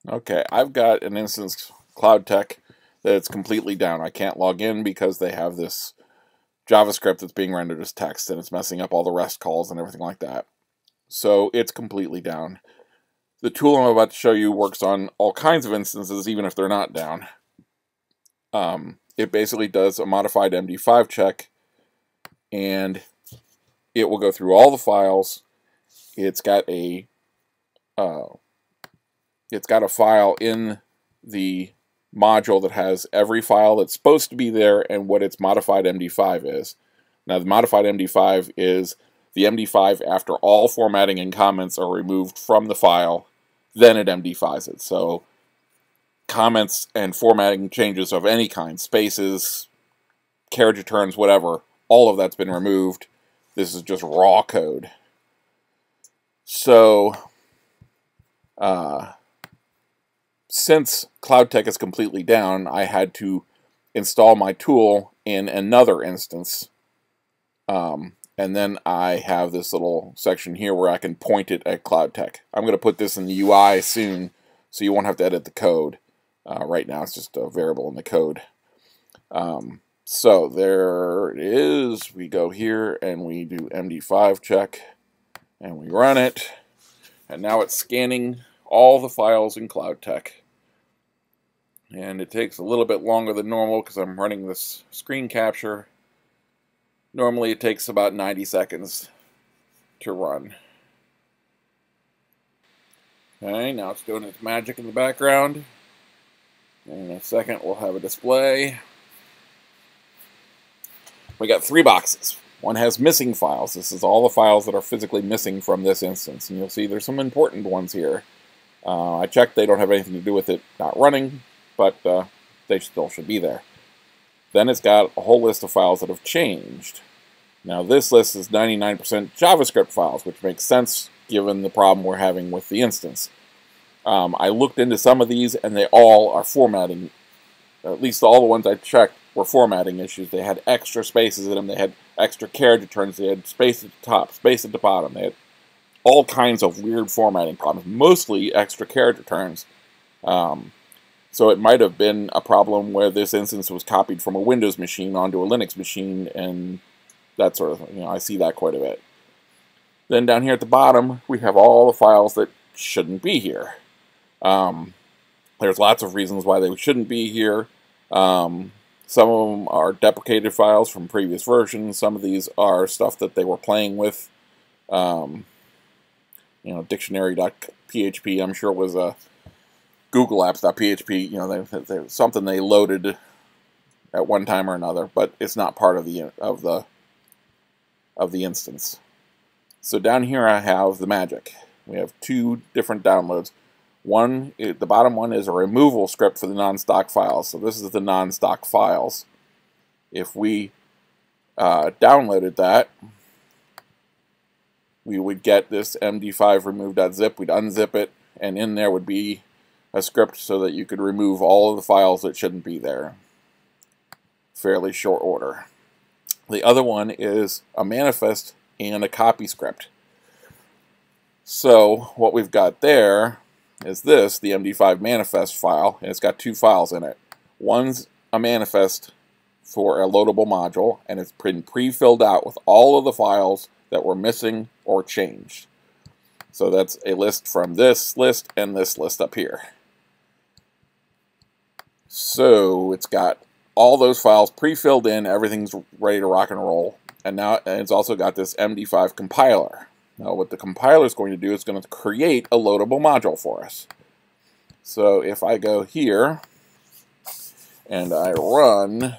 Okay, I've got an instance Cloud Tech that's completely down. I can't log in because they have this JavaScript that's being rendered as text, and it's messing up all the REST calls and everything like that. So it's completely down. The tool I'm about to show you works on all kinds of instances, even if they're not down. It basically does a modified MD5 check, and it will go through all the files. It's got a file in the module that has every file that's supposed to be there and what its modified MD5 is. Now, the modified MD5 is the MD5 after all formatting and comments are removed from the file, then it MD5s it. So comments and formatting changes of any kind, spaces, carriage returns, whatever, all of that's been removed. This is just raw code. So, since Cloud Tech is completely down, I had to install my tool in another instance. And then I have this little section here where I can point it at Cloud Tech. I'm going to put this in the UI soon, so you won't have to edit the code. Right now it's just a variable in the code. So there it is. We go here and we do MD5 check, and we run it. And now it's scanning all the files in Cloud Tech. And it takes a little bit longer than normal because I'm running this screen capture. Normally it takes about 90 seconds to run. Okay, now it's doing its magic in the background. In a second we'll have a display. We got 3 boxes. One has missing files. This is all the files that are physically missing from this instance. And you'll see there's some important ones here. I checked, they don't have anything to do with it not running, but they still should be there. Then it's got a whole list of files that have changed. Now this list is 99% JavaScript files, which makes sense given the problem we're having with the instance. I looked into some of these and they all are formatting. At least all the ones I checked were formatting issues. They had extra spaces in them, they had extra carriage returns, they had space at the top, space at the bottom, they had all kinds of weird formatting problems, mostly extra carriage returns. So it might have been a problem where this instance was copied from a Windows machine onto a Linux machine and that sort of thing. I see that quite a bit. Then down here at the bottom, we have all the files that shouldn't be here. There's lots of reasons why they shouldn't be here. Some of them are deprecated files from previous versions. Some of these are stuff that they were playing with. Dictionary.php, I'm sure it was a Google Apps.php, something they loaded at one time or another, but it's not part of the instance. So down here I have the magic. We have 2 different downloads. The bottom one is a removal script for the non-stock files. So this is the non-stock files. If we downloaded that, we would get this MD5 remove.zip. We'd unzip it, and in there would be a script so that you could remove all of the files that shouldn't be there. Fairly short order. The other one is a manifest and a copy script. So what we've got there is this, the MD5 manifest file, and it's got 2 files in it. One's a manifest for a loadable module, and it's been pre-filled out with all of the files that were missing or changed. So that's a list from this list and this list up here. So it's got all those files pre-filled in, everything's ready to rock and roll. And now it's also got this MD5 compiler. Now what the compiler is going to do is going to create a loadable module for us. So if I go here and I run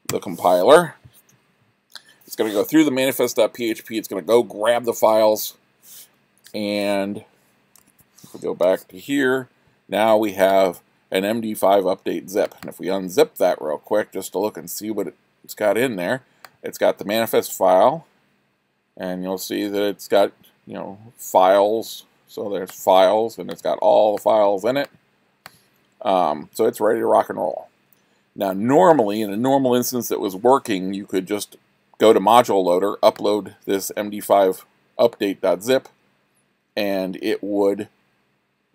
the compiler, it's going to go through the manifest.php, it's going to go grab the files, and if we go back to here, now we have an MD5 update zip. And if we unzip that real quick just to look and see what it's got in there, it's got the manifest file, and you'll see that it's got, files. So there's files, and it's got all the files in it. So it's ready to rock and roll. Now normally, in a normal instance that was working, you could just go to Module Loader, upload this MD5 update.zip, and it would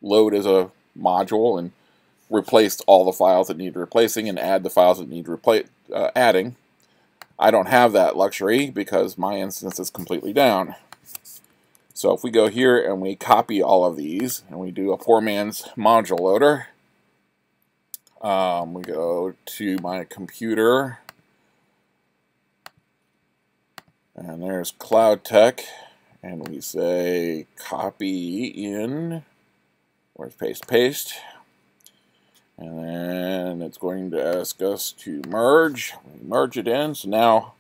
load as a module and replace all the files that need replacing and add the files that need adding. I don't have that luxury because my instance is completely down. So if we go here and we copy all of these and we do a poor man's module loader, we go to my computer and there's Cloud Tech and we say copy in, where's paste, and then it's going to ask us to merge. We merge it in, so now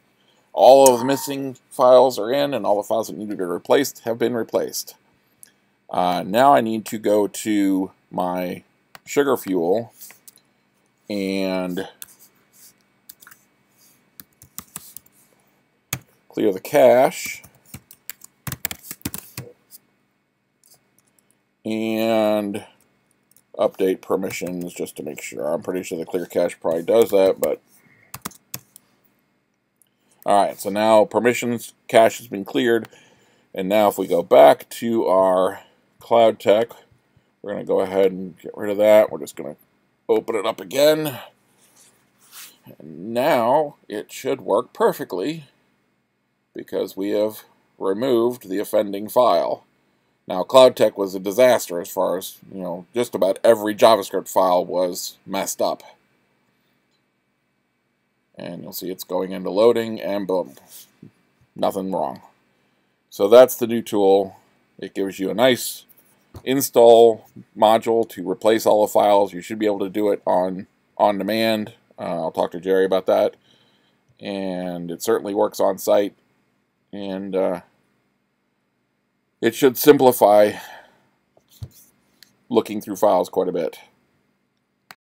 all of the missing files are in and all the files that need to be replaced have been replaced. Now I need to go to my sugar fuel and clear the cache and update permissions just to make sure. I'm pretty sure the clear cache probably does that, but alright, so now permissions cache has been cleared, and now if we go back to our Cloud Tech, we're going to go ahead and get rid of that. We're just going to open it up again, and now it should work perfectly because we have removed the offending file. Now, Cloud Tech was a disaster as far as, just about every JavaScript file was messed up. And you'll see it's going into loading, and boom, nothing wrong. So that's the new tool. It gives you a nice install module to replace all the files. You should be able to do it on demand. I'll talk to Jerry about that. And it certainly works on site. And it should simplify looking through files quite a bit.